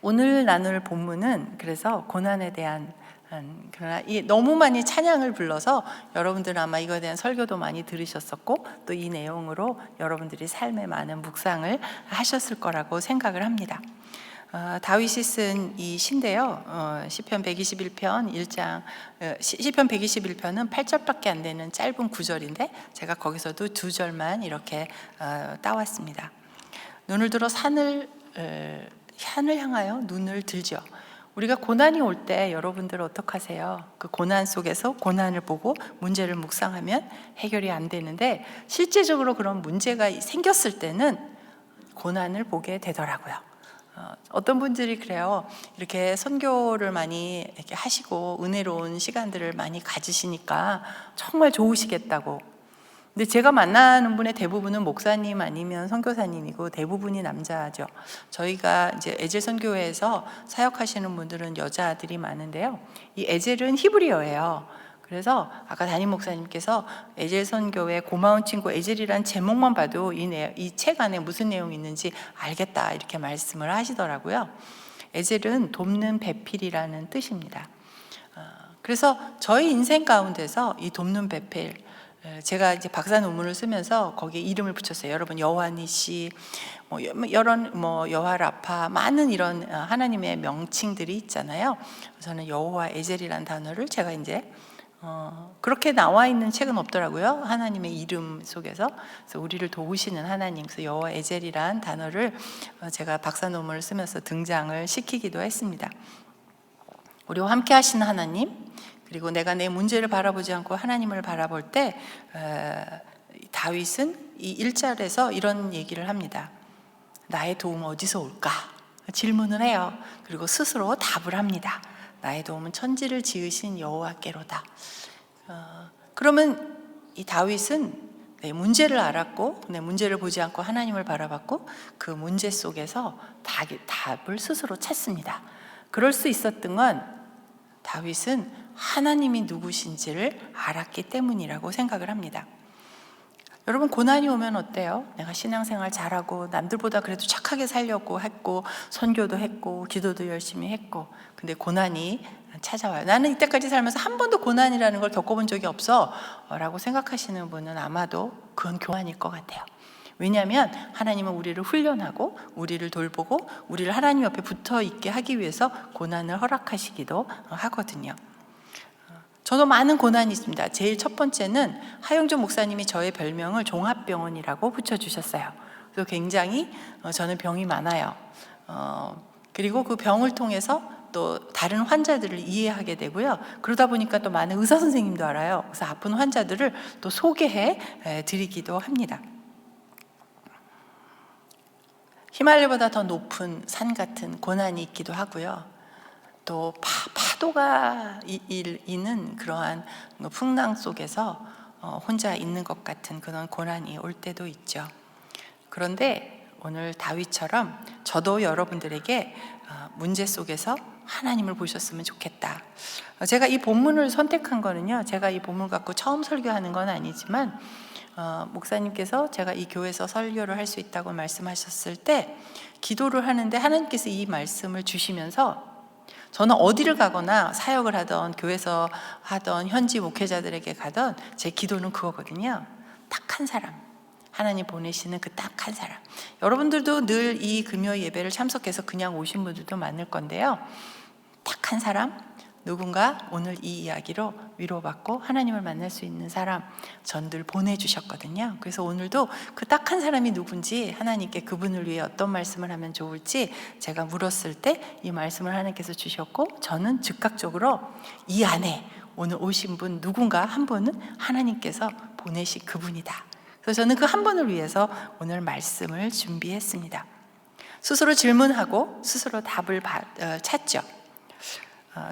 오늘 나눌 본문은 그래서 고난에 대한 그러나 너무 많이 찬양을 불러서 여러분들은 아마 이거에 대한 설교도 많이 들으셨었고 또 이 내용으로 여러분들이 삶에 많은 묵상을 하셨을 거라고 생각을 합니다. 다윗이 쓴 이 시인데요. 시편 121편 1장 시편 121편은 8절밖에 안 되는 짧은 구절인데 제가 거기서도 2절만 이렇게 따왔습니다. 눈을 들어 산을 향하여 눈을 들죠. 우리가 고난이 올 때 여러분들 어떡하세요? 그 고난 속에서 고난을 보고 문제를 묵상하면 해결이 안 되는데 실제적으로 그런 문제가 생겼을 때는 고난을 보게 되더라고요. 어떤 분들이 그래요. 이렇게 선교를 많이 이렇게 하시고 은혜로운 시간들을 많이 가지시니까 정말 좋으시겠다고. 근데 제가 만나는 분의 대부분은 목사님 아니면 선교사님이고 대부분이 남자죠. 저희가 이제 에젤 선교회에서 사역하시는 분들은 여자들이 많은데요. 이 에젤은 히브리어예요. 그래서 아까 담임 목사님께서 에젤 선교회 고마운 친구 에젤이란 제목만 봐도 이 책 안에 무슨 내용이 있는지 알겠다 이렇게 말씀을 하시더라고요. 에젤은 돕는 배필이라는 뜻입니다. 그래서 저희 인생 가운데서 이 돕는 배필, 제가 이제 박사 논문을 쓰면서 거기에 이름을 붙였어요. 여러분 여호와니시, 여호와 라파, 많은 이런 하나님의 명칭들이 있잖아요. 저는 여호와 에젤이라는 단어를 제가 이제 그렇게 나와 있는 책은 없더라고요. 하나님의 이름 속에서. 그래서 우리를 도우시는 하나님, 그래서 여호와 에젤이라는 단어를 제가 박사 논문을 쓰면서 등장을 시키기도 했습니다. 우리와 함께 하시는 하나님, 그리고 내가 내 문제를 바라보지 않고 하나님을 바라볼 때 다윗은 이 1절에서 이런 얘기를 합니다. 나의 도움 어디서 올까? 질문을 해요. 그리고 스스로 답을 합니다. 나의 도움은 천지를 지으신 여호와께로다. 그러면 이 다윗은 내 문제를 알았고 내 문제를 보지 않고 하나님을 바라봤고 그 문제 속에서 답을 스스로 찾습니다. 그럴 수 있었던 건 다윗은 하나님이 누구신지를 알았기 때문이라고 생각을 합니다. 여러분, 고난이 오면 어때요? 내가 신앙생활 잘하고 남들보다 그래도 착하게 살려고 했고 선교도 했고 기도도 열심히 했고 근데 고난이 찾아와요. 나는 이때까지 살면서 한 번도 고난이라는 걸 겪어본 적이 없어 라고 생각하시는 분은 아마도 그건 교만일 것 같아요. 왜냐하면 하나님은 우리를 훈련하고 우리를 돌보고 우리를 하나님 옆에 붙어 있게 하기 위해서 고난을 허락하시기도 하거든요. 저도 많은 고난이 있습니다. 제일 첫 번째는 하영준 목사님이 저의 별명을 종합병원이라고 붙여주셨어요. 그래서 굉장히 저는 병이 많아요. 그리고 그 병을 통해서 또 다른 환자들을 이해하게 되고요. 그러다 보니까 또 많은 의사 선생님도 알아요. 그래서 아픈 환자들을 또 소개해 드리기도 합니다. 히말라야보다 더 높은 산 같은 고난이 있기도 하고요. 또 파도가 있는 그러한 풍랑 속에서 혼자 있는 것 같은 그런 고난이 올 때도 있죠. 그런데 오늘 다윗처럼 저도 여러분들에게 문제 속에서 하나님을 보셨으면 좋겠다. 제가 이 본문을 선택한 거는요, 제가 이 본문 갖고 처음 설교하는 건 아니지만 목사님께서 제가 이 교회에서 설교를 할 수 있다고 말씀하셨을 때 기도를 하는데 하나님께서 이 말씀을 주시면서 저는 어디를 가거나 사역을 하던 교회에서 하던 현지 목회자들에게 가던 제 기도는 그거거든요. 딱 한 사람, 하나님 보내시는 그 딱 한 사람. 여러분들도 늘 이 금요 예배를 참석해서 그냥 오신 분들도 많을 건데요. 딱 한 사람, 누군가 오늘 이 이야기로 위로받고 하나님을 만날 수 있는 사람 전 늘 보내주셨거든요. 그래서 오늘도 그 딱 한 사람이 누군지 하나님께 그분을 위해 어떤 말씀을 하면 좋을지 제가 물었을 때 이 말씀을 하나님께서 주셨고 저는 즉각적으로 이 안에 오늘 오신 분 누군가 한 분은 하나님께서 보내신 그분이다. 그래서 저는 그 한 분을 위해서 오늘 말씀을 준비했습니다. 스스로 질문하고 스스로 답을 찾죠.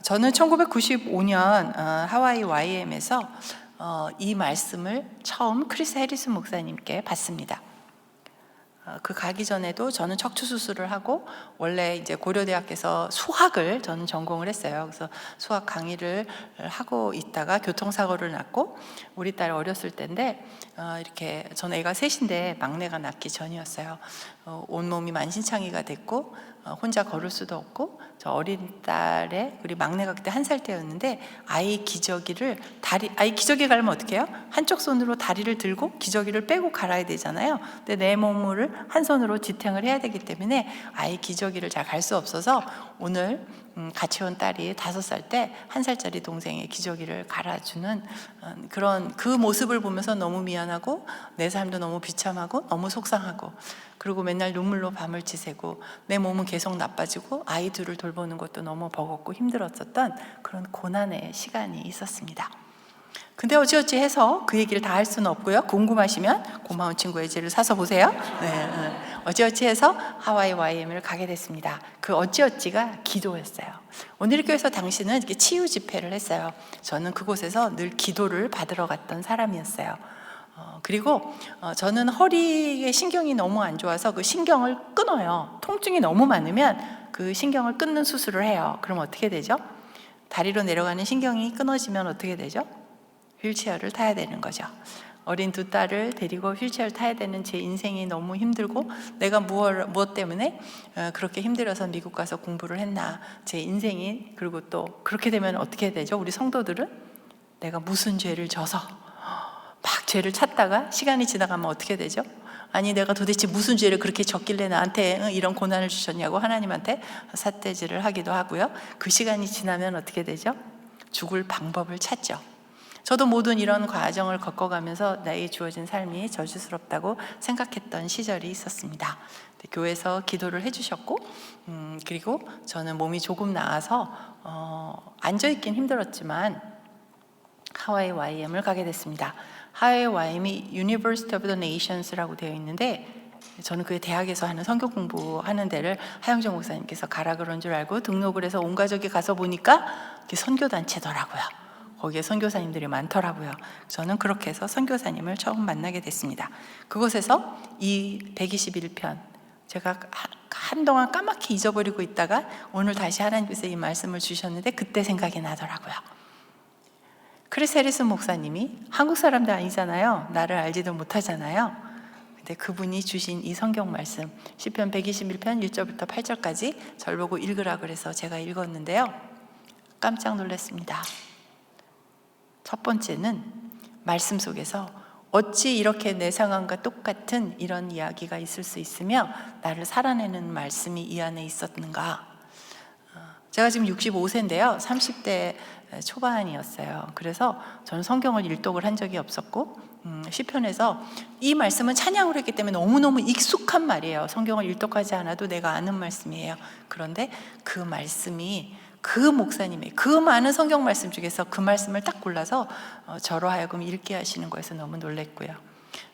저는 1995년 하와이 YM에서 이 말씀을 처음 크리스 해리슨 목사님께 받습니다. 그 가기 전에도 저는 척추 수술을 하고 원래 이제 고려대학에서 수학을 저는 전공을 했어요. 그래서 수학 강의를 하고 있다가 교통사고를 났고 우리 딸 어렸을 때인데 이렇게 저는 애가 셋인데 막내가 낳기 전이었어요. 온몸이 만신창이가 됐고 혼자 걸을 수도 없고, 저 어린 딸의, 우리 막내가 그때 1살 때였는데 아이 기저귀를 아이 기저귀 갈면 어떻게 해요? 한쪽 손으로 다리를 들고 기저귀를 빼고 갈아야 되잖아요. 근데 내 몸을 한 손으로 지탱을 해야 되기 때문에 아이 기저귀를 잘 갈 수 없어서 오늘 같이 온 딸이 5살 때 1살짜리 동생의 기저귀를 갈아주는 그런 그 모습을 보면서 너무 미안하고 내 삶도 너무 비참하고 너무 속상하고, 그리고 맨날 눈물로 밤을 지새고 내 몸은 계속 나빠지고 아이 둘을 돌보는 것도 너무 버겁고 힘들었었던 그런 고난의 시간이 있었습니다. 근데 어찌어찌 해서 그 얘기를 다 할 수는 없고요. 궁금하시면 고마운 친구의 죄를 사서 보세요. 어찌어찌 해서 하와이 YM을 가게 됐습니다. 그 어찌어찌가 기도였어요. 오늘 교회에서 당시는 이렇게 치유 집회를 했어요. 저는 그곳에서 늘 기도를 받으러 갔던 사람이었어요. 그리고 저는 허리에 신경이 너무 안 좋아서 그 신경을 끊어요. 통증이 너무 많으면 그 신경을 끊는 수술을 해요. 그럼 어떻게 되죠? 다리로 내려가는 신경이 끊어지면 어떻게 되죠? 휠체어를 타야 되는 거죠. 어린 2딸을 데리고 휠체어를 타야 되는 제 인생이 너무 힘들고, 내가 무엇 때문에 그렇게 힘들어서 미국 가서 공부를 했나, 제 인생이. 그리고 또 그렇게 되면 어떻게 되죠? 우리 성도들은 내가 무슨 죄를 져서 막 죄를 찾다가 시간이 지나가면 어떻게 되죠? 아니, 내가 도대체 무슨 죄를 그렇게 졌길래 나한테 이런 고난을 주셨냐고 하나님한테 삿대질을 하기도 하고요. 그 시간이 지나면 어떻게 되죠? 죽을 방법을 찾죠. 저도 모든 이런 과정을 겪어가면서 나에게 주어진 삶이 저주스럽다고 생각했던 시절이 있었습니다. 교회에서 기도를 해주셨고, 그리고 저는 몸이 조금 나아서 앉아있긴 힘들었지만 하와이 YM을 가게 됐습니다. 하와이 YM이 University of the Nations라고 되어 있는데, 저는 그 대학에서 하는 선교 공부하는 데를 하영정 목사님께서 가라 그런 줄 알고 등록을 해서 온 가족이 가서 보니까 그게 선교단체더라고요. 거기에 선교사님들이 많더라고요. 저는 그렇게 해서 선교사님을 처음 만나게 됐습니다. 그곳에서 이 121편, 제가 한동안 까맣게 잊어버리고 있다가 오늘 다시 하나님께서 이 말씀을 주셨는데 그때 생각이 나더라고요. 크리스 해리슨 목사님이 한국 사람도 아니잖아요. 나를 알지도 못하잖아요. 근데 그분이 주신 이 성경 말씀, 시편 121편 1절부터 8절까지 절 보고 읽으라 그래서 제가 읽었는데요. 깜짝 놀랐습니다. 첫 번째는 말씀 속에서 어찌 이렇게 내 상황과 똑같은 이런 이야기가 있을 수 있으며 나를 살아내는 말씀이 이 안에 있었는가. 제가 지금 65세인데요 30대 초반이었어요. 그래서 저는 성경을 일독을 한 적이 없었고, 시편에서 이 말씀은 찬양으로 했기 때문에 너무너무 익숙한 말이에요. 성경을 일독하지 않아도 내가 아는 말씀이에요. 그런데 그 말씀이 그 목사님의 그 많은 성경 말씀 중에서 그 말씀을 딱 골라서 저로 하여금 읽게 하시는 거에서 너무 놀랬고요.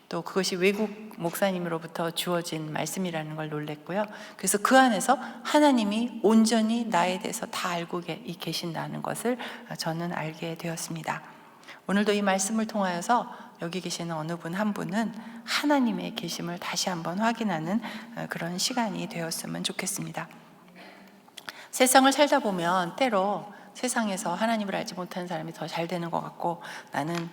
또 그것이 외국 목사님으로부터 주어진 말씀이라는 걸 놀랬고요. 그래서 그 안에서 하나님이 온전히 나에 대해서 다 알고 계신다는 것을 저는 알게 되었습니다. 오늘도 이 말씀을 통하여서 여기 계시는 어느 분 한 분은 하나님의 계심을 다시 한번 확인하는 그런 시간이 되었으면 좋겠습니다. 세상을 살다 보면 때로 세상에서 하나님을 알지 못하는 사람이 더 잘 되는 것 같고, 나는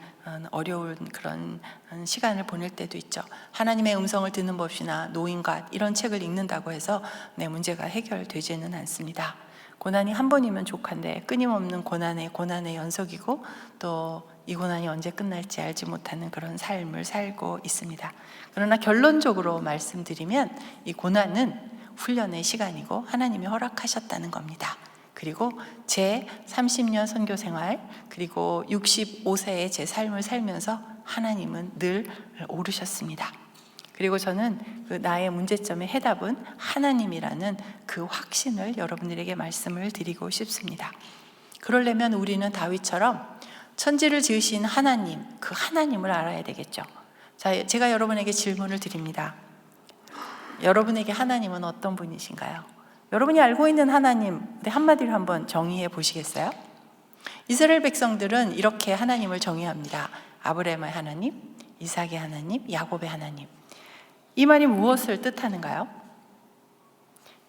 어려운 그런 시간을 보낼 때도 있죠. 하나님의 음성을 듣는 법이나 노인갓 이런 책을 읽는다고 해서 내 문제가 해결되지는 않습니다. 고난이 한 번이면 족한데 끊임없는 고난의 연속이고, 또 이 고난이 언제 끝날지 알지 못하는 그런 삶을 살고 있습니다. 그러나 결론적으로 말씀드리면 이 고난은 훈련의 시간이고 하나님이 허락하셨다는 겁니다. 그리고 제 30년 선교 생활, 그리고 65세의 제 삶을 살면서 하나님은 늘 오르셨습니다. 그리고 저는 그 나의 문제점의 해답은 하나님이라는 그 확신을 여러분들에게 말씀을 드리고 싶습니다. 그러려면 우리는 다윗처럼 천지를 지으신 하나님, 그 하나님을 알아야 되겠죠. 자, 제가 여러분에게 질문을 드립니다. 여러분에게 하나님은 어떤 분이신가요? 여러분이 알고 있는 하나님, 한마디로 한번 정의해 보시겠어요? 이스라엘 백성들은 이렇게 하나님을 정의합니다. 아브라함의 하나님, 이삭의 하나님, 야곱의 하나님. 이 말이 무엇을 뜻하는가요?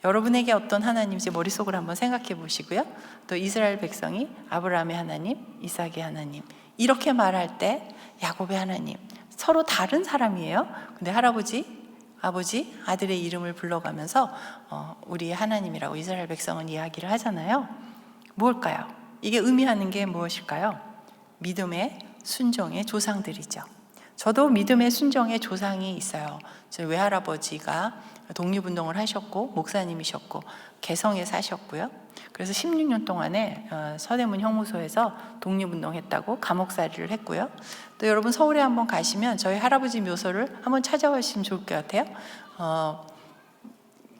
여러분에게 어떤 하나님인지 머릿속으로 한번 생각해 보시고요. 또 이스라엘 백성이 아브라함의 하나님, 이삭의 하나님 이렇게 말할 때 야곱의 하나님, 서로 다른 사람이에요. 근데 할아버지 아버지, 아들의 이름을 불러가면서 우리 하나님이라고 이스라엘 백성은 이야기를 하잖아요. 무엇일까요? 이게 의미하는 게 무엇일까요? 믿음의 순종의 조상들이죠. 저도 믿음의 순종의 조상이 있어요. 저희 외할아버지가 독립운동을 하셨고 목사님이셨고 개성에 사셨고요. 그래서 16년 동안에 서대문 형무소에서 독립운동했다고 감옥살이를 했고요. 또 여러분 서울에 한번 가시면 저희 할아버지 묘소를 한번 찾아가시면 좋을 것 같아요.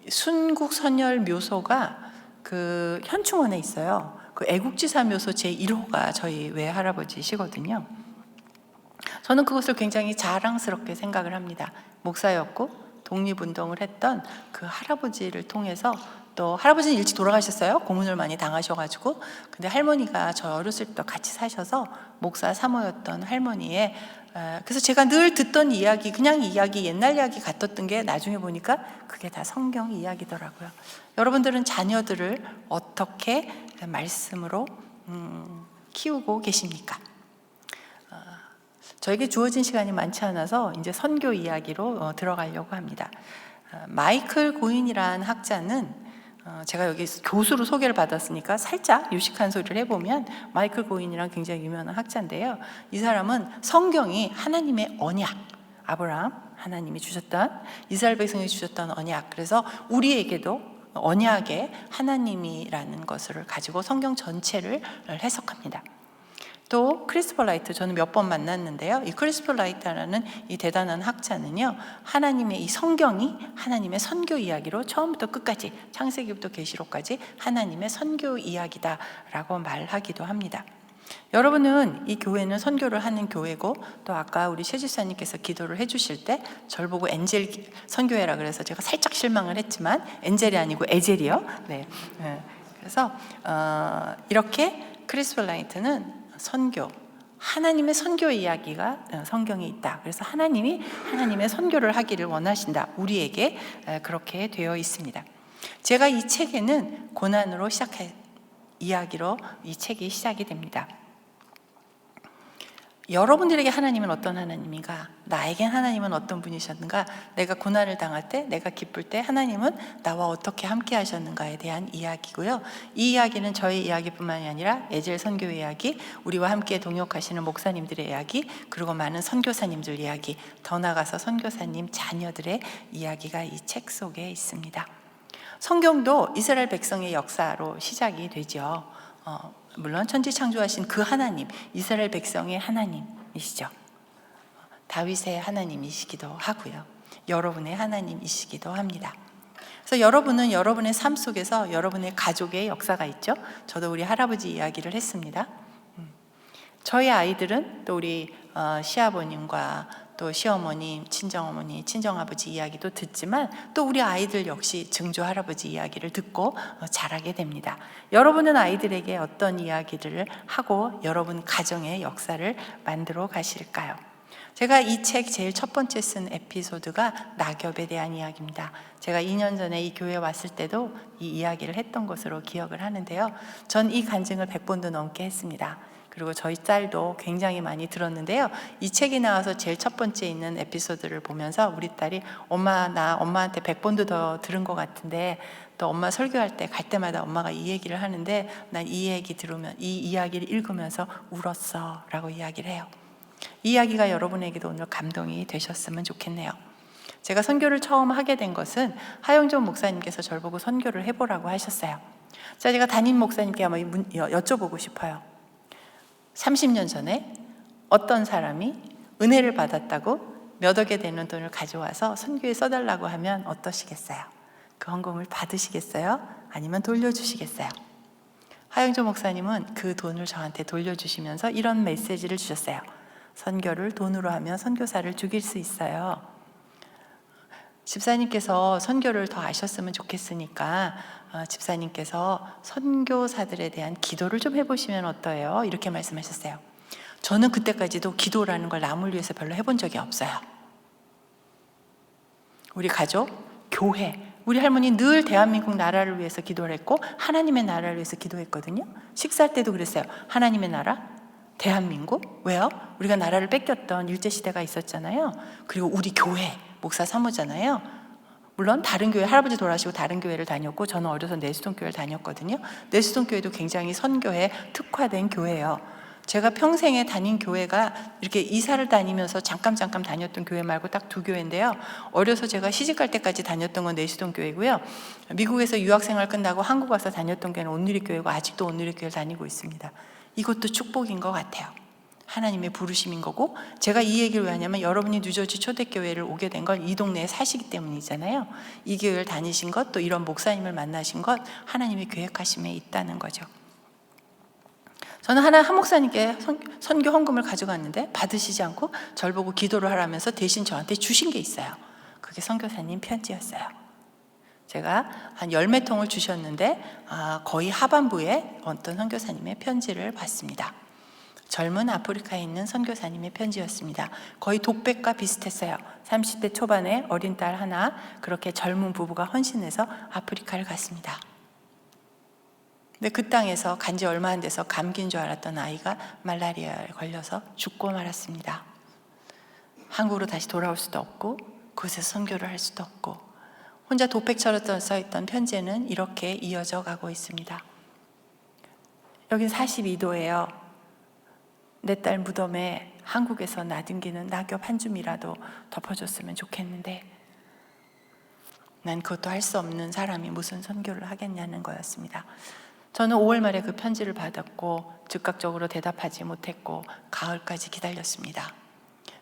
순국선열 묘소가 그 현충원에 있어요. 그 애국지사 묘소 제1호가 저희 외할아버지시거든요. 저는 그것을 굉장히 자랑스럽게 생각을 합니다. 목사였고 독립운동을 했던 그 할아버지를 통해서, 또 할아버지는 일찍 돌아가셨어요. 고문을 많이 당하셔가지고. 근데 할머니가 저 어렸을 때 같이 사셔서 목사 사모였던 할머니의, 그래서 제가 늘 듣던 이야기, 그냥 이야기, 옛날 이야기 같았던 게 나중에 보니까 그게 다 성경 이야기더라고요. 여러분들은 자녀들을 어떻게 말씀으로 키우고 계십니까? 저에게 주어진 시간이 많지 않아서 이제 선교 이야기로 들어가려고 합니다. 마이클 고인이라는 학자는, 제가 여기 교수로 소개를 받았으니까 살짝 유식한 소리를 해보면, 마이클 고인이랑 굉장히 유명한 학자인데요. 이 사람은 성경이 하나님의 언약, 아브라함 하나님이 주셨던, 이스라엘 백성이 주셨던 언약, 그래서 우리에게도 언약의 하나님이라는 것을 가지고 성경 전체를 해석합니다. 또 크리스토퍼 라이트, 저는 몇 번 만났는데요. 이 크리스토퍼 라이트라는 이 대단한 학자는요, 하나님의 이 성경이 하나님의 선교 이야기로 처음부터 끝까지, 창세기부터 계시록까지 하나님의 선교 이야기다라고 말하기도 합니다. 여러분은 이 교회는 선교를 하는 교회고, 또 아까 우리 최 집사님께서 기도를 해주실 때 절 보고 엔젤 선교회라 그래서 제가 살짝 실망을 했지만, 엔젤이 아니고 에젤이요. 네. 그래서 이렇게 크리스토퍼 라이트는 선교, 하나님의 선교 이야기가 성경에 있다. 그래서 하나님이 하나님의 선교를 하기를 원하신다. 우리에게 그렇게 되어 있습니다. 제가 이 책에는 고난으로 시작한 이야기로 이 책이 시작이 됩니다. 여러분들에게 하나님은 어떤 하나님인가? 나에겐 하나님은 어떤 분이셨는가? 내가 고난을 당할 때, 내가 기쁠 때 하나님은 나와 어떻게 함께 하셨는가에 대한 이야기고요. 이 이야기는 저의 이야기뿐만이 아니라 에젤 선교 이야기, 우리와 함께 동역하시는 목사님들의 이야기, 그리고 많은 선교사님들 이야기, 더 나아가서 선교사님 자녀들의 이야기가 이 책 속에 있습니다. 성경도 이스라엘 백성의 역사로 시작이 되죠. 물론 천지창조하신 그 하나님, 이스라엘 백성의 하나님이시죠. 다윗의 하나님이시기도 하고요. 여러분의 하나님이시기도 합니다. 그래서 여러분은 여러분의 삶 속에서 여러분의 가족의 역사가 있죠. 저도 우리 할아버지 이야기를 했습니다. 저희 아이들은 또 우리 시아버님과 또 시어머님, 친정어머니, 친정아버지 이야기도 듣지만, 또 우리 아이들 역시 증조 할아버지 이야기를 듣고 자라게 됩니다. 여러분은 아이들에게 어떤 이야기를 하고 여러분 가정의 역사를 만들어 가실까요? 제가 이 책 제일 첫 번째 쓴 에피소드가 낙엽에 대한 이야기입니다. 제가 2년 전에 이 교회에 왔을 때도 이 이야기를 했던 것으로 기억을 하는데요. 전 이 간증을 100번도 넘게 했습니다. 그리고 저희 딸도 굉장히 많이 들었는데요. 이 책이 나와서 제일 첫 번째 있는 에피소드를 보면서 우리 딸이, 엄마, 나 엄마한테 100번도 더 들은 것 같은데, 또 엄마 설교할 때 갈 때마다 엄마가 이 얘기를 하는데 난 이 얘기 들으면, 이 이야기를 읽으면서 울었어 라고 이야기를 해요. 이 이야기가 여러분에게도 오늘 감동이 되셨으면 좋겠네요. 제가 선교를 처음 하게 된 것은 하영종 목사님께서 저를 보고 선교를 해보라고 하셨어요. 자, 제가 담임 목사님께 한번 여쭤보고 싶어요. 30년 전에 어떤 사람이 은혜를 받았다고 몇 억에 되는 돈을 가져와서 선교에 써달라고 하면 어떠시겠어요? 그 헌금을 받으시겠어요? 아니면 돌려주시겠어요? 하영조 목사님은 그 돈을 저한테 돌려주시면서 이런 메시지를 주셨어요. 선교를 돈으로 하면 선교사를 죽일 수 있어요. 집사님께서 선교를 더 아셨으면 좋겠으니까 집사님께서 선교사들에 대한 기도를 좀 해보시면 어떠해요? 이렇게 말씀하셨어요. 저는 그때까지도 기도라는 걸 남을 위해서 별로 해본 적이 없어요. 우리 가족, 교회, 우리 할머니 늘 대한민국 나라를 위해서 기도를 했고 하나님의 나라를 위해서 기도했거든요. 식사할 때도 그랬어요. 하나님의 나라, 대한민국. 왜요? 우리가 나라를 뺏겼던 일제시대가 있었잖아요. 그리고 우리 교회, 목사 사모잖아요. 물론 다른 교회, 할아버지 돌아가시고 다른 교회를 다녔고, 저는 어려서 내수동 교회를 다녔거든요. 내수동 교회도 굉장히 선교에 특화된 교회예요. 제가 평생에 다닌 교회가 이렇게 이사를 다니면서 잠깐 다녔던 교회 말고 딱 2교회인데요. 어려서 제가 시집갈 때까지 다녔던 건 내수동 교회고요. 미국에서 유학생활 끝나고 한국 와서 다녔던 교회는 온누리교회고, 아직도 온누리교회를 다니고 있습니다. 이것도 축복인 것 같아요. 하나님의 부르심인 거고, 제가 이 얘기를 왜 하냐면 여러분이 뉴저지 초대교회를 오게 된 건 이 동네에 사시기 때문이잖아요. 이 교회를 다니신 것, 또 이런 목사님을 만나신 것, 하나님의 계획하심에 있다는 거죠. 저는 한 목사님께 선교 헌금을 가져갔는데 받으시지 않고 절 보고 기도를 하라면서 대신 저한테 주신 게 있어요. 그게 선교사님 편지였어요. 제가 한 10몇 통을 주셨는데 거의 하반부에 어떤 선교사님의 편지를 받습니다. 젊은 아프리카에 있는 선교사님의 편지였습니다. 거의 독백과 비슷했어요. 30대 초반에 어린 딸 하나, 그렇게 젊은 부부가 헌신해서 아프리카를 갔습니다. 근데 그 땅에서 간지 얼마 안 돼서 감기인 줄 알았던 아이가 말라리아에 걸려서 죽고 말았습니다. 한국으로 다시 돌아올 수도 없고, 그곳에서 선교를 할 수도 없고, 혼자 독백처럼 써있던 편지에는 이렇게 이어져 가고 있습니다. 여긴 42도예요. 내 딸 무덤에 한국에서 나등기는 낙엽 한 줌이라도 덮어줬으면 좋겠는데, 난 그것도 할 수 없는 사람이 무슨 선교를 하겠냐는 거였습니다. 저는 5월 말에 그 편지를 받았고 즉각적으로 대답하지 못했고 가을까지 기다렸습니다.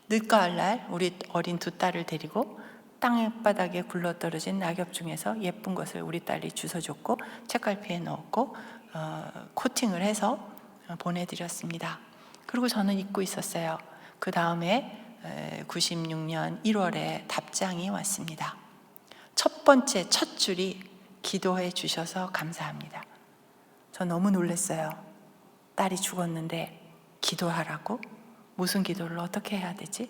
늦가을날 우리 어린 2딸을 데리고 땅바닥에 굴러떨어진 낙엽 중에서 예쁜 것을 우리 딸이 주워줬고 책갈피에 넣었고 코팅을 해서 보내드렸습니다. 그리고 저는 잊고 있었어요. 그 다음에 96년 1월에 답장이 왔습니다. 첫 번째 첫 줄이 기도해 주셔서 감사합니다. 저 너무 놀랐어요. 딸이 죽었는데 기도하라고? 무슨 기도를 어떻게 해야 되지?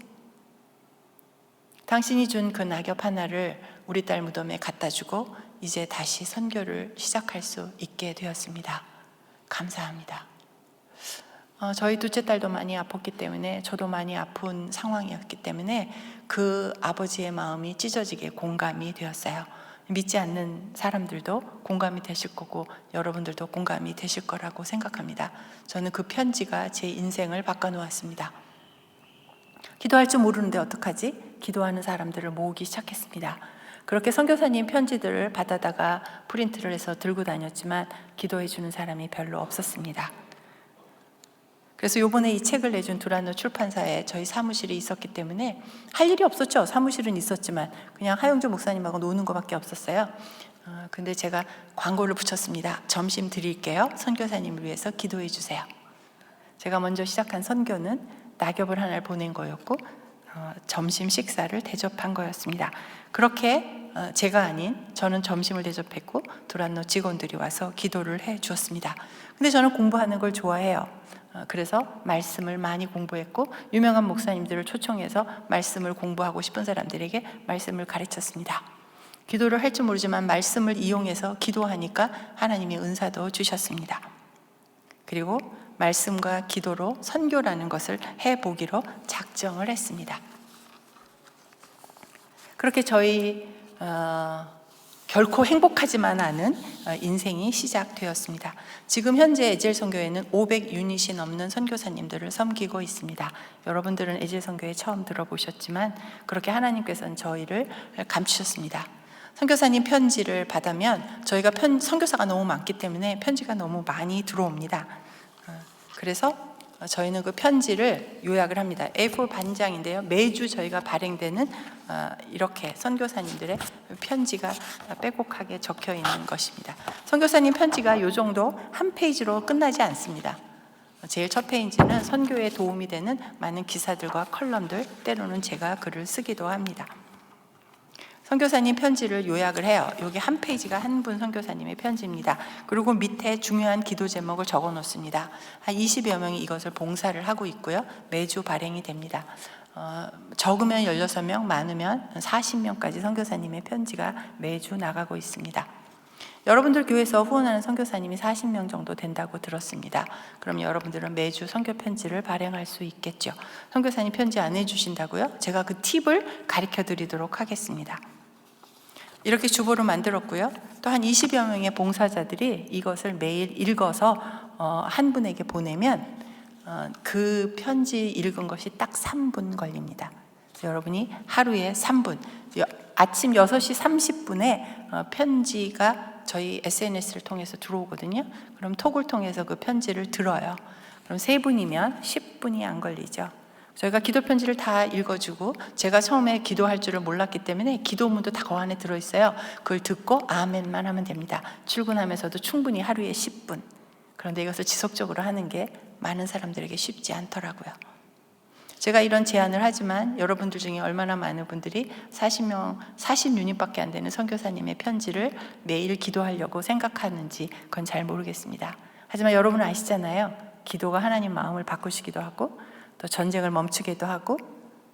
당신이 준 그 낙엽 하나를 우리 딸 무덤에 갖다 주고 이제 다시 선교를 시작할 수 있게 되었습니다. 감사합니다. 저희 둘째 딸도 많이 아팠기 때문에, 저도 많이 아픈 상황이었기 때문에 그 아버지의 마음이 찢어지게 공감이 되었어요. 믿지 않는 사람들도 공감이 되실 거고 여러분들도 공감이 되실 거라고 생각합니다. 저는 그 편지가 제 인생을 바꿔놓았습니다. 기도할 줄 모르는데 어떡하지? 기도하는 사람들을 모으기 시작했습니다. 그렇게 선교사님 편지들을 받아다가 프린트를 해서 들고 다녔지만 기도해 주는 사람이 별로 없었습니다. 그래서 요번에 이 책을 내준 두란노 출판사에 저희 사무실이 있었기 때문에 할 일이 없었죠. 사무실은 있었지만 그냥 하용조 목사님하고 노는 것밖에 없었어요. 근데 제가 광고를 붙였습니다. 점심 드릴게요. 선교사님을 위해서 기도해 주세요. 제가 먼저 시작한 선교는 낙엽을 하나를 보낸 거였고 점심 식사를 대접한 거였습니다. 그렇게 제가 아닌 저는 점심을 대접했고 두란노 직원들이 와서 기도를 해 주었습니다. 근데 저는 공부하는 걸 좋아해요. 그래서 말씀을 많이 공부했고 유명한 목사님들을 초청해서 말씀을 공부하고 싶은 사람들에게 말씀을 가르쳤습니다. 기도를 할 줄 모르지만 말씀을 이용해서 기도하니까 하나님의 은사도 주셨습니다. 그리고 말씀과 기도로 선교라는 것을 해보기로 작정을 했습니다. 그렇게 저희 결코 행복하지만 않은 인생이 시작되었습니다. 지금 현재 에젤 선교회는 500유닛이 넘는 선교사님들을 섬기고 있습니다. 여러분들은 에젤 선교회 처음 들어보셨지만 그렇게 하나님께서는 저희를 감추셨습니다. 선교사님 편지를 받으면 저희가 선교사가 너무 많기 때문에 편지가 너무 많이 들어옵니다. 그래서 저희는 그 편지를 요약을 합니다. A4 반장인데요. 매주 저희가 발행되는 이렇게 선교사님들의 편지가 빼곡하게 적혀 있는 것입니다. 선교사님 편지가 이 정도 한 페이지로 끝나지 않습니다. 제일 첫 페이지는 선교에 도움이 되는 많은 기사들과 컬럼들, 때로는 제가 글을 쓰기도 합니다. 선교사님 편지를 요약을 해요. 여기 한 페이지가 한 분 선교사님의 편지입니다. 그리고 밑에 중요한 기도 제목을 적어 놓습니다. 한 20여 명이 이것을 봉사를 하고 있고요. 매주 발행이 됩니다. 적으면 16명, 많으면 40명까지 선교사님의 편지가 매주 나가고 있습니다. 여러분들 교회에서 후원하는 선교사님이 40명 정도 된다고 들었습니다. 그럼 여러분들은 매주 선교 편지를 발행할 수 있겠죠. 선교사님 편지 안 해주신다고요? 제가 그 팁을 가르쳐 드리도록 하겠습니다. 이렇게 주보를 만들었고요. 또 한 20여 명의 봉사자들이 이것을 매일 읽어서 한 분에게 보내면 그 편지 읽은 것이 딱 3분 걸립니다. 그래서 여러분이 하루에 3분, 아침 6시 30분에 편지가 저희 SNS를 통해서 들어오거든요. 그럼 톡을 통해서 그 편지를 들어요. 그럼 3분이면 10분이 안 걸리죠. 저희가 기도 편지를 다 읽어주고, 제가 처음에 기도할 줄을 몰랐기 때문에 기도문도 다 그 안에 들어있어요. 그걸 듣고 아멘만 하면 됩니다. 출근하면서도 충분히 하루에 10분. 그런데 이것을 지속적으로 하는 게 많은 사람들에게 쉽지 않더라고요. 제가 이런 제안을 하지만 여러분들 중에 얼마나 많은 분들이 40유닛밖에 안 되는 선교사님의 편지를 매일 기도하려고 생각하는지 그건 잘 모르겠습니다. 하지만 여러분은 아시잖아요. 기도가 하나님 마음을 바꾸시기도 하고, 또 전쟁을 멈추기도 하고,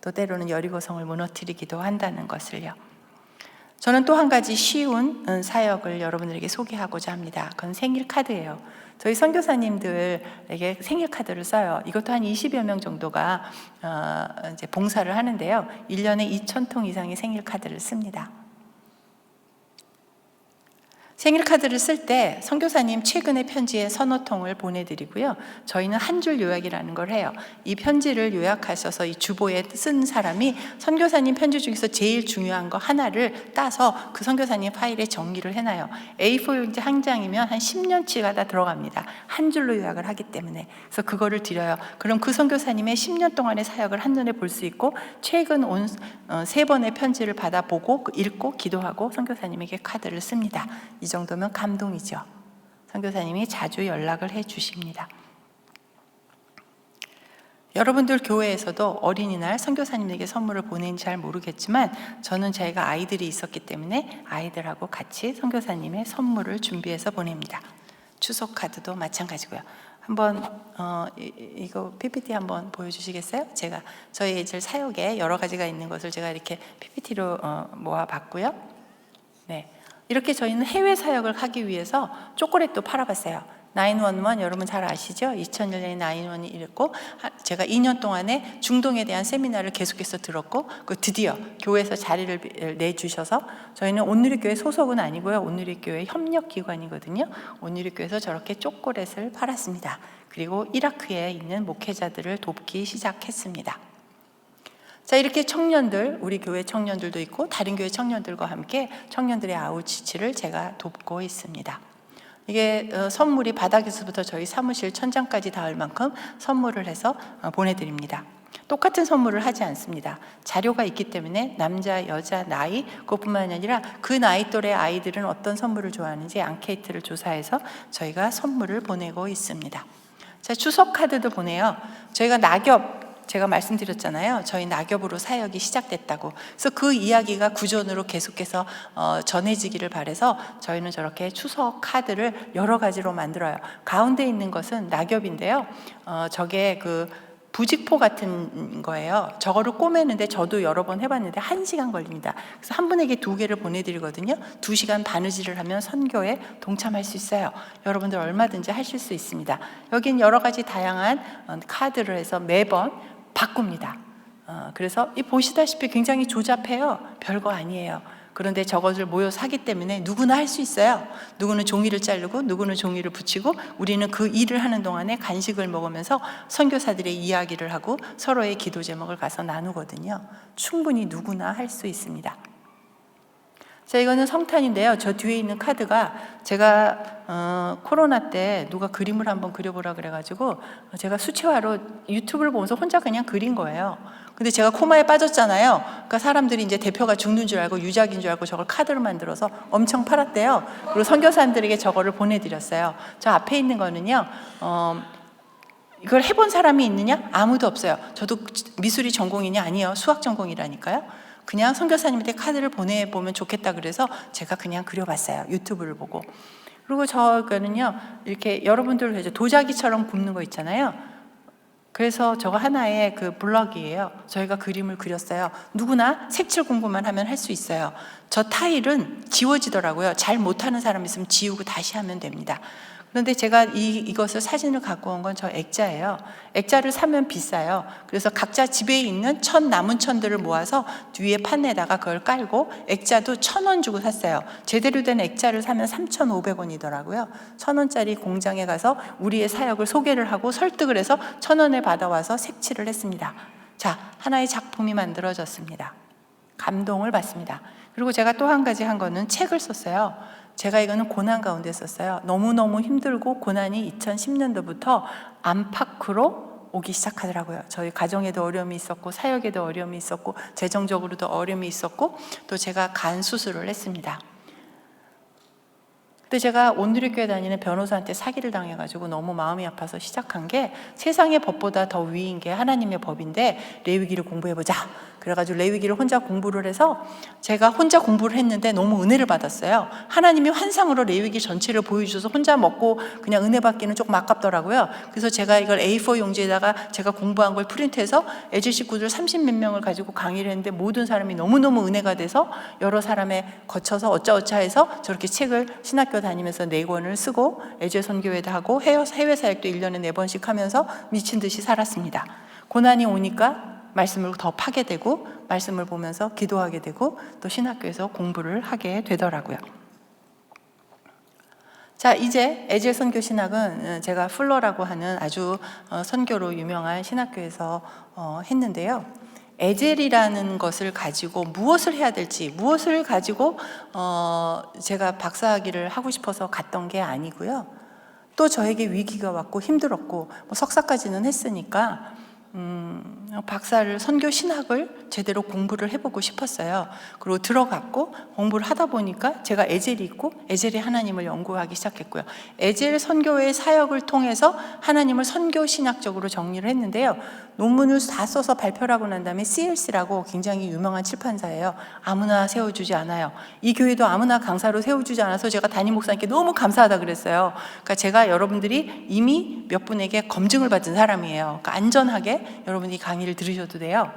또 때로는 여리고성을 무너뜨리기도 한다는 것을요. 저는 또 한 가지 쉬운 사역을 여러분들에게 소개하고자 합니다. 그건 생일 카드예요. 저희 선교사님들에게 생일 카드를 써요. 이것도 한 20여 명 정도가 이제 봉사를 하는데요. 1년에 2,000통 이상의 생일 카드를 씁니다. 생일 카드를 쓸 때 선교사님 최근의 편지에 서너 통을 보내드리고요. 저희는 한 줄 요약이라는 걸 해요. 이 편지를 요약하셔서 이 주보에 쓴 사람이 선교사님 편지 중에서 제일 중요한 거 하나를 따서 그 선교사님 파일에 정리를 해놔요. A4용지 한 장이면 한 10년치가 다 들어갑니다. 한 줄로 요약을 하기 때문에. 그래서 그거를 드려요. 그럼 그 선교사님의 10년 동안의 사역을 한눈에 볼 수 있고, 최근 온 3번의 편지를 받아보고 읽고 기도하고 선교사님에게 카드를 씁니다. 이 정도면 감동이죠. 선교사님이 자주 연락을 해 주십니다. 여러분들 교회에서도 어린이날 선교사님에게 선물을 보낸지 잘 모르겠지만, 저는 제가 아이들이 있었기 때문에 아이들하고 같이 선교사님의 선물을 준비해서 보냅니다. 추석 카드도 마찬가지고요. 한번 이거 PPT 한번 보여주시겠어요? 제가 저희 애들 사역에 여러 가지가 있는 것을 제가 이렇게 PPT로 모아봤고요. 네. 이렇게 저희는 해외 사역을 하기 위해서 초콜릿도 팔아봤어요. 911 여러분 잘 아시죠? 2001년에 911이 이랬고, 제가 2년 동안에 중동에 대한 세미나를 계속해서 들었고, 드디어 교회에서 자리를 내주셔서, 저희는 온누리교회 소속은 아니고요, 온누리교회 협력기관이거든요. 온누리교회에서 저렇게 초콜릿을 팔았습니다. 그리고 이라크에 있는 목회자들을 돕기 시작했습니다. 자, 이렇게 청년들, 우리 교회 청년들도 있고 다른 교회 청년들과 함께 청년들의 아웃리치를 제가 돕고 있습니다. 이게 선물이 바닥에서부터 저희 사무실 천장까지 닿을 만큼 선물을 해서 보내드립니다. 똑같은 선물을 하지 않습니다. 자료가 있기 때문에 남자, 여자, 나이, 그것뿐만 아니라 그 나이 또래 아이들은 어떤 선물을 좋아하는지 앙케이트를 조사해서 저희가 선물을 보내고 있습니다. 자, 추석 카드도 보내요. 저희가 제가 말씀드렸잖아요. 저희 낙엽으로 사역이 시작됐다고. 그래서 그 이야기가 구전으로 계속해서 전해지기를 바라서 저희는 저렇게 추석 카드를 여러 가지로 만들어요. 가운데 있는 것은 낙엽인데요. 저게 그 부직포 같은 거예요. 저거를 꼬매는데 저도 여러 번 해봤는데 1시간 걸립니다. 그래서 한 분에게 2개를 보내드리거든요. 2시간 바느질을 하면 선교에 동참할 수 있어요. 여러분들 얼마든지 하실 수 있습니다. 여긴 여러 가지 다양한 카드를 해서 매번 바꿉니다. 그래서 보시다시피 굉장히 조잡해요. 별거 아니에요. 그런데 저것을 모여서 하기 때문에 누구나 할 수 있어요. 누구는 종이를 자르고 누구는 종이를 붙이고, 우리는 그 일을 하는 동안에 간식을 먹으면서 선교사들의 이야기를 하고 서로의 기도 제목을 가서 나누거든요. 충분히 누구나 할 수 있습니다. 자, 이거는 성탄인데요. 저 뒤에 있는 카드가 제가 코로나 때 누가 그림을 한번 그려보라 그래가지고 제가 수채화로 유튜브를 보면서 혼자 그냥 그린 거예요. 근데 제가 코마에 빠졌잖아요. 그러니까 사람들이 이제 대표가 죽는 줄 알고 유작인 줄 알고 저걸 카드로 만들어서 엄청 팔았대요. 그리고 선교사님들에게 저거를 보내드렸어요. 저 앞에 있는 거는요, 이걸 해본 사람이 있느냐? 아무도 없어요. 저도 미술이 전공이냐? 아니요. 수학 전공이라니까요. 그냥 선교사님한테 카드를 보내보면 좋겠다 그래서 제가 그냥 그려봤어요. 유튜브를 보고. 그리고 저거는요, 이렇게 여러분들 이제 도자기처럼 굽는 거 있잖아요. 그래서 저거 하나의 그 블럭이에요. 저희가 그림을 그렸어요. 누구나 색칠 공부만 하면 할 수 있어요. 저 타일은 지워지더라고요. 잘 못하는 사람 있으면 지우고 다시 하면 됩니다. 그런데 제가 이것을 사진을 갖고 온 건 저 액자예요. 액자를 사면 비싸요. 그래서 각자 집에 있는 남은 천들을 모아서 뒤에 판에다가 그걸 깔고 액자도 1,000원 주고 샀어요. 제대로 된 액자를 사면 3,500원이더라고요. 1,000원짜리 공장에 가서 우리의 사역을 소개를 하고 설득을 해서 1,000원에 받아와서 색칠을 했습니다. 자, 하나의 작품이 만들어졌습니다. 감동을 받습니다. 그리고 제가 또 한 가지 한 거는 책을 썼어요. 제가 이거는 고난 가운데 썼어요. 너무너무 힘들고 고난이 2010년도부터 안팎으로 오기 시작하더라고요. 저희 가정에도 어려움이 있었고 사역에도 어려움이 있었고 재정적으로도 어려움이 있었고 또 제가 간 수술을 했습니다. 근데 제가 온누리교회 다니는 변호사한테 사기를 당해가지고 너무 마음이 아파서 시작한 게 세상의 법보다 더 위인 게 하나님의 법인데 레위기를 공부해보자. 그래가지고 레위기를 혼자 공부를 해서 제가 혼자 공부를 했는데 너무 은혜를 받았어요. 하나님이 환상으로 레위기 전체를 보여주셔서 혼자 먹고 그냥 은혜 받기는 조금 아깝더라고요. 그래서 제가 이걸 A4 용지에다가 제가 공부한 걸 프린트해서 에질 식구들 30몇 명을 가지고 강의를 했는데 모든 사람이 너무너무 은혜가 돼서 여러 사람에 거쳐서 어쩌어쩌 해서 저렇게 책을 신학교 다니면서 4권을 쓰고 에질 선교회도 하고 해외 사역도 1년에 4번씩 하면서 미친 듯이 살았습니다. 고난이 오니까 말씀을 더 파게 되고 말씀을 보면서 기도하게 되고 또 신학교에서 공부를 하게 되더라고요. 자, 이제 에젤 선교 신학은 제가 풀러라고 하는 아주 선교로 유명한 신학교에서 했는데요. 에젤이라는 것을 가지고 무엇을 해야 될지, 무엇을 가지고 제가 박사학위를 하고 싶어서 갔던 게 아니고요. 또 저에게 위기가 왔고 힘들었고 석사까지는 했으니까 박사를 선교 신학을 제대로 공부를 해보고 싶었어요. 그리고 들어갔고 공부를 하다 보니까 제가 에젤이 있고 에젤의 하나님을 연구하기 시작했고요. 에젤 선교의 사역을 통해서 하나님을 선교 신학적으로 정리를 했는데요. 논문을 다 써서 발표를 하고 난 다음에 CLC라고 굉장히 유명한 출판사예요. 아무나 세워주지 않아요. 이 교회도 아무나 강사로 세워주지 않아서 제가 담임 목사님께 너무 감사하다 그랬어요. 그러니까 제가 여러분들이 이미 몇 분에게 검증을 받은 사람이에요. 그러니까 안전하게 여러분이 강의를 들으셔도 돼요.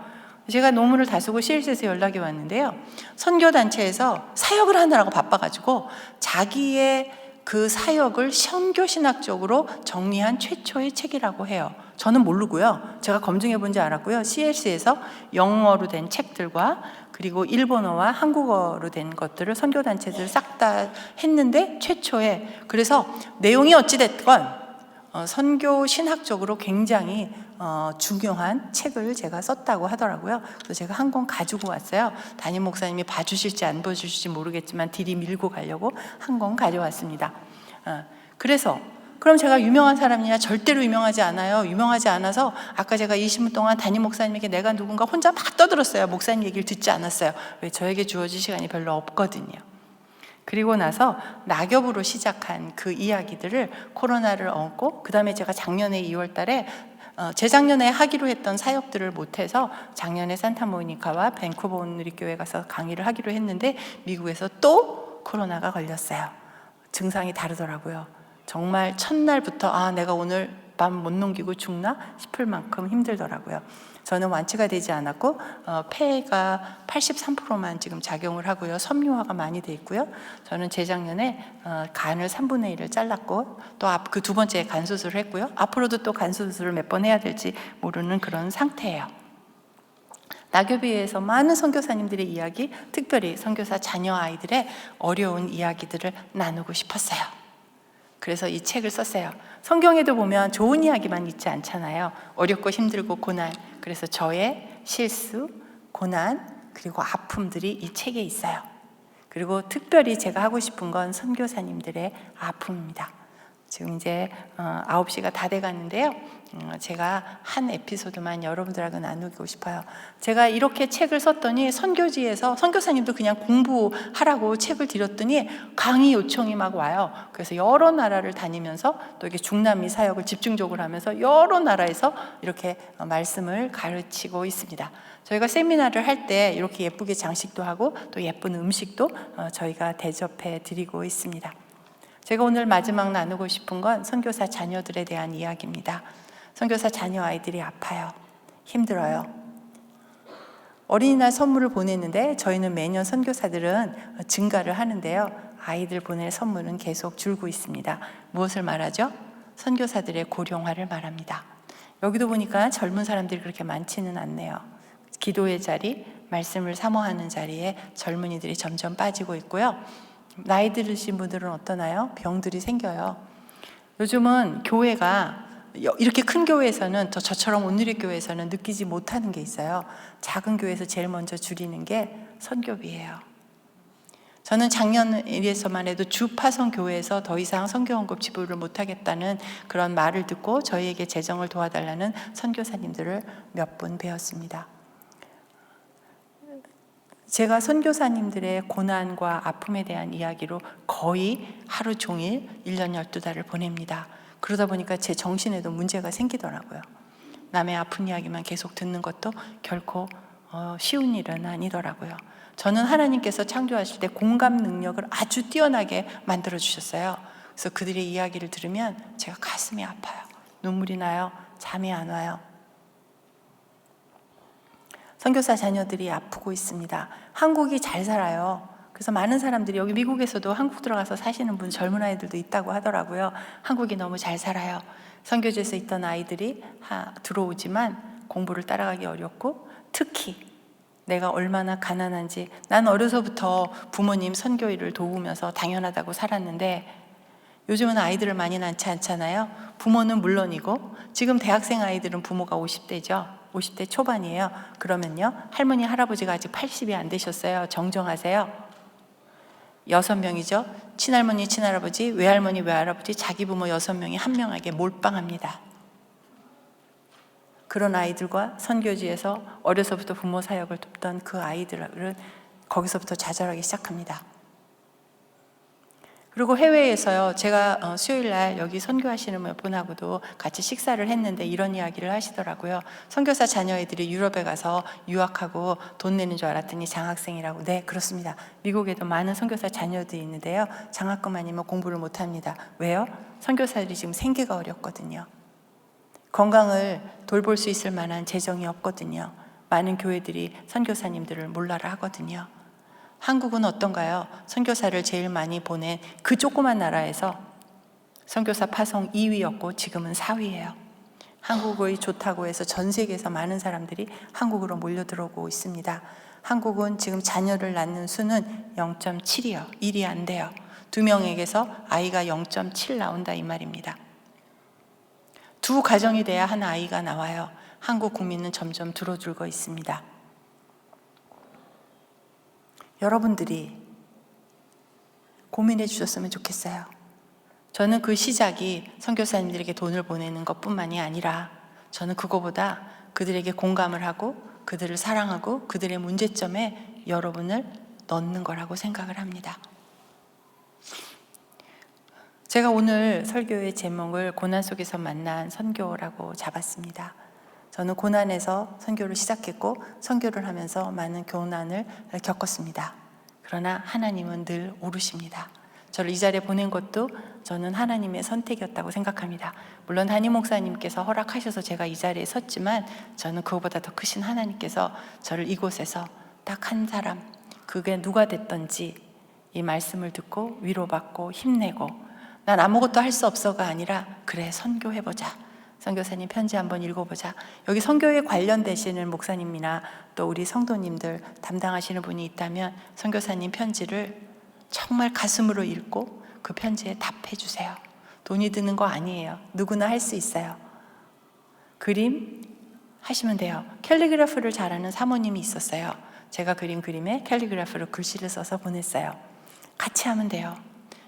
제가 논문을 다 쓰고 CLC에서 연락이 왔는데요. 선교단체에서 사역을 하느라고 바빠가지고 자기의 그 사역을 선교신학적으로 정리한 최초의 책이라고 해요. 저는 모르고요. 제가 검증해 본지 알았고요. CLC에서 영어로 된 책들과 그리고 일본어와 한국어로 된 것들을 선교단체들 싹 다 했는데 최초의, 그래서 내용이 어찌됐건 선교 신학적으로 굉장히 중요한 책을 제가 썼다고 하더라고요. 그래서 제가 한 권 가지고 왔어요. 담임 목사님이 봐주실지 안 봐주실지 모르겠지만 딜이 밀고 가려고 한 권 가져왔습니다. 그래서 그럼 제가 유명한 사람이냐? 절대로 유명하지 않아요. 유명하지 않아서 아까 제가 20분 동안 담임 목사님에게 내가 누군가 혼자 막 떠들었어요. 목사님 얘기를 듣지 않았어요. 왜? 저에게 주어질 시간이 별로 없거든요. 그리고 나서 낙엽으로 시작한 그 이야기들을 코로나를 얹고 그 다음에 제가 작년에 2월 달에 재작년에 하기로 했던 사역들을 못해서 작년에 산타모니카와 밴쿠버 온누리교회 가서 강의를 하기로 했는데 미국에서 또 코로나가 걸렸어요. 증상이 다르더라고요. 정말 첫날부터 내가 오늘 밤 못 넘기고 죽나 싶을 만큼 힘들더라고요. 저는 완치가 되지 않았고 폐가 83%만 지금 작용을 하고요. 섬유화가 많이 돼 있고요. 저는 재작년에 간을 3분의 1을 잘랐고 또 그 두 번째 간 수술을 했고요. 앞으로도 또 간 수술을 몇 번 해야 될지 모르는 그런 상태예요. 낙엽위에서 많은 선교사님들의 이야기, 특별히 선교사 자녀 아이들의 어려운 이야기들을 나누고 싶었어요. 그래서 이 책을 썼어요. 성경에도 보면 좋은 이야기만 있지 않잖아요. 어렵고 힘들고 고난. 그래서 저의 실수, 고난, 그리고 아픔들이 이 책에 있어요. 그리고 특별히 제가 하고 싶은 건 선교사님들의 아픔입니다. 지금 이제 9시가 다 돼가는데요. 제가 한 에피소드만 여러분들하고 나누고 싶어요. 제가 이렇게 책을 썼더니 선교지에서 선교사님도 그냥 공부하라고 책을 드렸더니 강의 요청이 막 와요. 그래서 여러 나라를 다니면서 또 이렇게 중남미 사역을 집중적으로 하면서 여러 나라에서 이렇게 말씀을 가르치고 있습니다. 저희가 세미나를 할 때 이렇게 예쁘게 장식도 하고 또 예쁜 음식도 저희가 대접해 드리고 있습니다. 제가 오늘 마지막 나누고 싶은 건 선교사 자녀들에 대한 이야기입니다. 선교사 자녀 아이들이 아파요. 힘들어요. 어린이날 선물을 보냈는데 저희는 매년 선교사들은 증가를 하는데요. 아이들 보낼 선물은 계속 줄고 있습니다. 무엇을 말하죠? 선교사들의 고령화를 말합니다. 여기도 보니까 젊은 사람들이 그렇게 많지는 않네요. 기도의 자리, 말씀을 사모하는 자리에 젊은이들이 점점 빠지고 있고요. 나이 들으신 분들은 어떠나요? 병들이 생겨요. 요즘은 교회가 이렇게 큰 교회에서는 저처럼 온누리교회에서는 느끼지 못하는 게 있어요. 작은 교회에서 제일 먼저 줄이는 게 선교비예요. 저는 작년 1회서만 해도 주파성 교회에서 더 이상 선교원급 지불을 못하겠다는 그런 말을 듣고 저희에게 재정을 도와달라는 선교사님들을 몇 분 배웠습니다. 제가 선교사님들의 고난과 아픔에 대한 이야기로 거의 하루 종일 1년 12달을 보냅니다. 그러다 보니까 제 정신에도 문제가 생기더라고요. 남의 아픈 이야기만 계속 듣는 것도 결코 쉬운 일은 아니더라고요. 저는 하나님께서 창조하실 때 공감 능력을 아주 뛰어나게 만들어 주셨어요. 그래서 그들의 이야기를 들으면 제가 가슴이 아파요. 눈물이 나요. 잠이 안 와요. 선교사 자녀들이 아프고 있습니다. 한국이 잘 살아요. 그래서 많은 사람들이 여기 미국에서도 한국 들어가서 사시는 분 젊은 아이들도 있다고 하더라고요. 한국이 너무 잘 살아요. 선교지에서 있던 아이들이 들어오지만 공부를 따라가기 어렵고, 특히 내가 얼마나 가난한지, 난 어려서부터 부모님 선교일을 도우면서 당연하다고 살았는데 요즘은 아이들을 많이 낳지 않잖아요. 부모는 물론이고 지금 대학생 아이들은 부모가 50대죠. 50대 초반이에요. 그러면요, 할머니 할아버지가 아직 80이 안 되셨어요. 정정하세요. 6명이죠. 친할머니 친할아버지, 외할머니 외할아버지, 자기 부모 6명이 한 명에게 몰빵합니다. 그런 아이들과 선교지에서 어려서부터 부모 사역을 돕던 그 아이들을 거기서부터 좌절하기 시작합니다. 그리고 해외에서요, 제가 수요일 날 여기 선교하시는 몇 분하고도 같이 식사를 했는데 이런 이야기를 하시더라고요. 선교사 자녀애들이 유럽에 가서 유학하고 돈 내는 줄 알았더니 장학생이라고. 네, 그렇습니다. 미국에도 많은 선교사 자녀들이 있는데요, 장학금 아니면 공부를 못합니다. 왜요? 선교사들이 지금 생계가 어렵거든요. 건강을 돌볼 수 있을 만한 재정이 없거든요. 많은 교회들이 선교사님들을 몰라라 하거든요. 한국은 어떤가요? 선교사를 제일 많이 보낸 그 조그만 나라에서 선교사 파송 2위였고 지금은 4위예요. 한국이 좋다고 해서 전 세계에서 많은 사람들이 한국으로 몰려들어오고 있습니다. 한국은 지금 자녀를 낳는 수는 0.7이요. 1이 안 돼요. 2명에게서 아이가 0.7 나온다 이 말입니다. 2 가정이 돼야 한 아이가 나와요. 한국 국민은 점점 줄어들고 있습니다. 여러분들이 고민해 주셨으면 좋겠어요. 저는 그 시작이 선교사님들에게 돈을 보내는 것뿐만이 아니라 저는 그거보다 그들에게 공감을 하고 그들을 사랑하고 그들의 문제점에 여러분을 넣는 거라고 생각을 합니다. 제가 오늘 설교의 제목을 고난 속에서 만난 선교라고 잡았습니다. 저는 고난에서 선교를 시작했고 선교를 하면서 많은 고난을 겪었습니다. 그러나 하나님은 늘 오르십니다. 저를 이 자리에 보낸 것도 저는 하나님의 선택이었다고 생각합니다. 물론 담임 목사님께서 허락하셔서 제가 이 자리에 섰지만 저는 그거보다 더 크신 하나님께서 저를 이곳에서 딱 한 사람, 그게 누가 됐던지 이 말씀을 듣고 위로받고 힘내고, 난 아무것도 할 수 없어가 아니라 그래 선교해보자, 선교사님 편지 한번 읽어보자. 여기 선교에 관련되시는 목사님이나 또 우리 성도님들 담당하시는 분이 있다면 선교사님 편지를 정말 가슴으로 읽고 그 편지에 답해 주세요. 돈이 드는 거 아니에요. 누구나 할 수 있어요. 그림 하시면 돼요. 캘리그래프를 잘하는 사모님이 있었어요. 제가 그린 그림에 캘리그래프로 글씨를 써서 보냈어요. 같이 하면 돼요.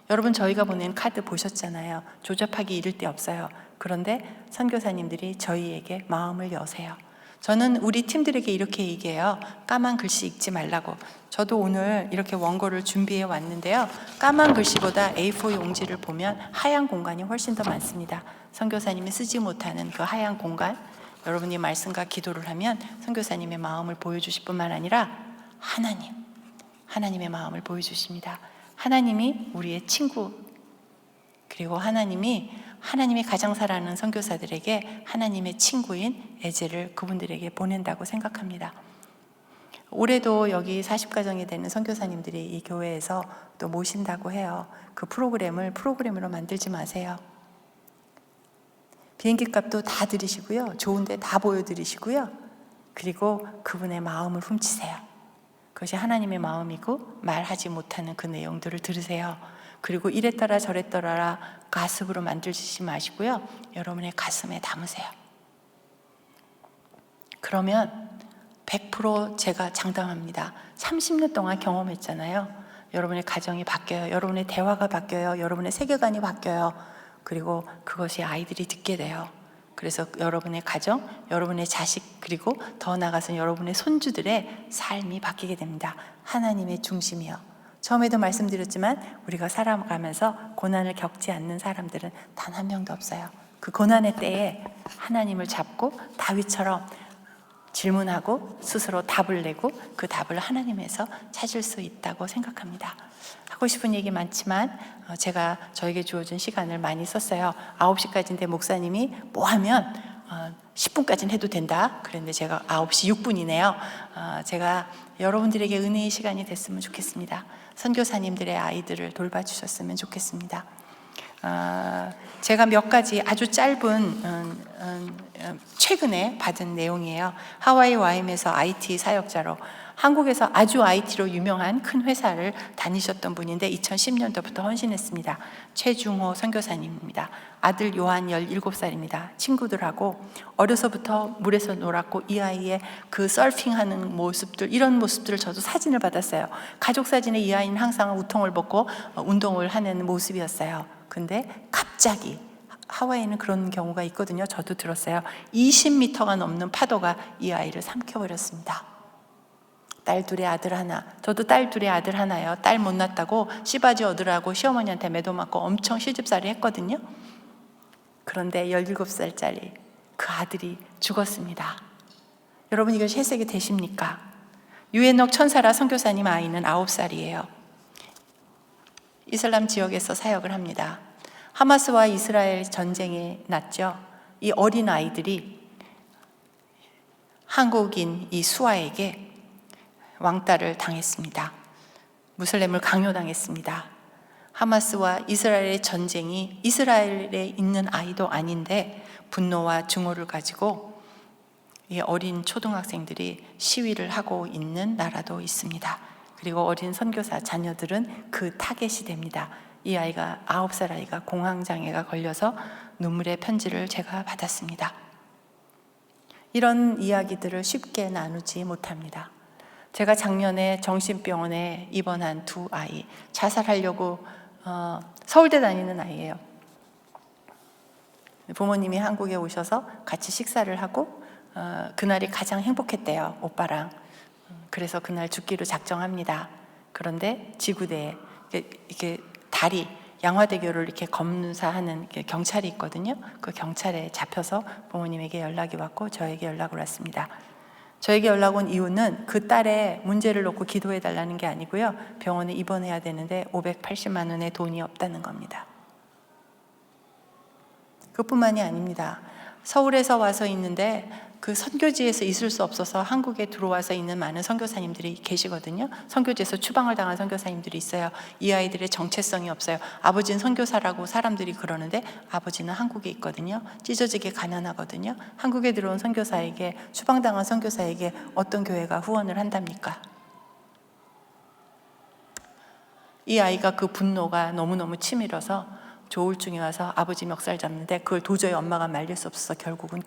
여러분, 저희가 보낸 카드 보셨잖아요. 조잡하기 이를 데 없어요. 그런데 선교사님들이 저희에게 마음을 여세요. 저는 우리 팀들에게 이렇게 얘기해요. 까만 글씨 읽지 말라고. 저도 오늘 이렇게 원고를 준비해 왔는데요, 까만 글씨보다 A4 용지를 보면 하얀 공간이 훨씬 더 많습니다. 선교사님이 쓰지 못하는 그 하얀 공간, 여러분이 말씀과 기도를 하면 선교사님의 마음을 보여주실 뿐만 아니라 하나님의 마음을 보여주십니다. 하나님이 우리의 친구, 그리고 하나님이 하나님이 가장 사랑하는 선교사들에게 하나님의 친구인 에제를 그분들에게 보낸다고 생각합니다. 올해도 여기 40가정이 되는 선교사님들이 이 교회에서 또 모신다고 해요. 그 프로그램으로 만들지 마세요. 비행기 값도 다 들이시고요. 좋은 데 다 보여드리시고요. 그리고 그분의 마음을 훔치세요. 그것이 하나님의 마음이고 말하지 못하는 그 내용들을 들으세요. 그리고 이랬더라 저랬더라 가습으로 만들지 마시고요. 여러분의 가슴에 담으세요. 그러면 100% 제가 장담합니다. 30년 동안 경험했잖아요. 여러분의 가정이 바뀌어요. 여러분의 대화가 바뀌어요. 여러분의 세계관이 바뀌어요. 그리고 그것이 아이들이 듣게 돼요. 그래서 여러분의 가정, 여러분의 자식, 그리고 더 나아가서 여러분의 손주들의 삶이 바뀌게 됩니다. 하나님의 중심이요. 처음에도 말씀드렸지만 우리가 살아가면서 고난을 겪지 않는 사람들은 단 한 명도 없어요. 그 고난의 때에 하나님을 잡고 다윗처럼 질문하고 스스로 답을 내고 그 답을 하나님에서 찾을 수 있다고 생각합니다. 하고 싶은 얘기 많지만 제가 저에게 주어진 시간을 많이 썼어요. 9시까지인데 목사님이 뭐 하면 10분까지는 해도 된다. 그런데 제가 9시 6분이네요. 제가 여러분들에게 은혜의 시간이 됐으면 좋겠습니다. 선교사님들의 아이들을 돌봐주셨으면 좋겠습니다. 제가 몇 가지 아주 짧은 최근에 받은 내용이에요. 하와이 와임에서 IT 사역자로 한국에서 아주 IT로 유명한 큰 회사를 다니셨던 분인데 2010년도부터 헌신했습니다. 최중호 선교사님입니다. 아들 요한 17살입니다. 친구들하고 어려서부터 물에서 놀았고 이 아이의 그 서핑하는 모습들, 이런 모습들을 저도 사진을 받았어요. 가족 사진에 이 아이는 항상 우통을 벗고 운동을 하는 모습이었어요. 근데 갑자기 하와이는 그런 경우가 있거든요. 저도 들었어요. 20m가 넘는 파도가 이 아이를 삼켜버렸습니다. 딸 둘에 아들 하나. 저도 딸 둘에 아들 하나예요. 딸 못 낳았다고 씨바지 얻으라고 시어머니한테 매도 맞고 엄청 시집살이 했거든요. 그런데 17살짜리 그 아들이 죽었습니다. 여러분 이것이 해석이 되십니까? 유에녹 천사라 선교사님 아이는 9살이에요. 이슬람 지역에서 사역을 합니다. 하마스와 이스라엘 전쟁이 났죠. 이 어린 아이들이 한국인 이 수아에게 왕따를 당했습니다. 무슬림을 강요당했습니다. 하마스와 이스라엘의 전쟁이 이스라엘에 있는 아이도 아닌데 분노와 증오를 가지고 이 어린 초등학생들이 시위를 하고 있는 나라도 있습니다. 그리고 어린 선교사 자녀들은 그 타겟이 됩니다. 이 아이가 9살 아이가 공황장애가 걸려서 눈물의 편지를 제가 받았습니다. 이런 이야기들을 쉽게 나누지 못합니다. 제가 작년에 정신병원에 입원한 두 아이, 자살하려고 서울대 다니는 아이예요. 부모님이 한국에 오셔서 같이 식사를 하고 그날이 가장 행복했대요, 오빠랑. 그래서 그날 죽기로 작정합니다. 그런데 지구대에 이렇게 다리, 양화대교를 이렇게 검사하는 경찰이 있거든요. 그 경찰에 잡혀서 부모님에게 연락이 왔고 저에게 연락을 왔습니다. 저에게 연락 온 이유는 그 딸의 문제를 놓고 기도해 달라는 게 아니고요. 병원에 입원해야 되는데 580만 원의 돈이 없다는 겁니다. 그뿐만이 아닙니다. 서울에서 와서 있는데 그 선교지에서 있을 수 없어서 한국에 들어와서 있는 많은 선교사님들이 계시거든요. 선교지에서 추방을 당한 선교사님들이 있어요. 이 아이들의 정체성이 없어요. 아버지는 선교사라고 사람들이 그러는데 아버지는 한국에 있거든요. 찢어지게 가난하거든요. 한국에 들어온 선교사에게, 추방당한 선교사에게 어떤 교회가 후원을 한답니까? 이 아이가 그 분노가 너무너무 치밀어서 조울증이 와서 아버지 멱살 잡는데 그걸 도저히 엄마가 말릴 수 없어서 결국은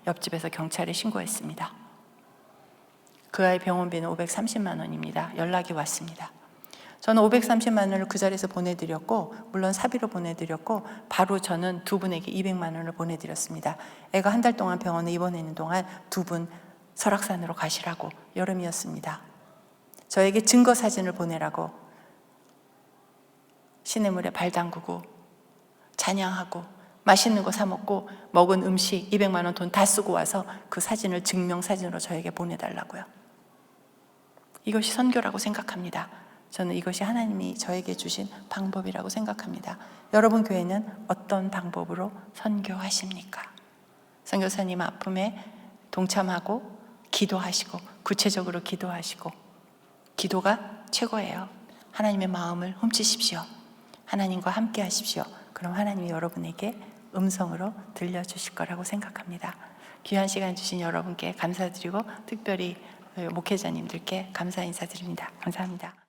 옆집에서 경찰에 신고했습니다. 그 아이 병원비는 530만 원입니다. 연락이 왔습니다. 저는 530만 원을 그 자리에서 보내드렸고, 물론 사비로 보내드렸고, 바로 저는 두 분에게 200만 원을 보내드렸습니다. 애가 한 달 동안 병원에 입원해 있는 동안 두 분 설악산으로 가시라고, 여름이었습니다. 저에게 증거 사진을 보내라고 시냇물에 발 담그고 찬양하고 맛있는 거 사 먹고 먹은 음식 200만 원 돈 다 쓰고 와서 그 사진을 증명사진으로 저에게 보내달라고요. 이것이 선교라고 생각합니다. 저는 이것이 하나님이 저에게 주신 방법이라고 생각합니다. 여러분 교회는 어떤 방법으로 선교하십니까? 선교사님 아픔에 동참하고 기도하시고 구체적으로 기도하시고, 기도가 최고예요. 하나님의 마음을 훔치십시오. 하나님과 함께 하십시오. 그럼 하나님이 여러분에게 음성으로 들려주실 거라고 생각합니다. 귀한 시간 주신 여러분께 감사드리고 특별히 목회자님들께 감사 인사드립니다. 감사합니다.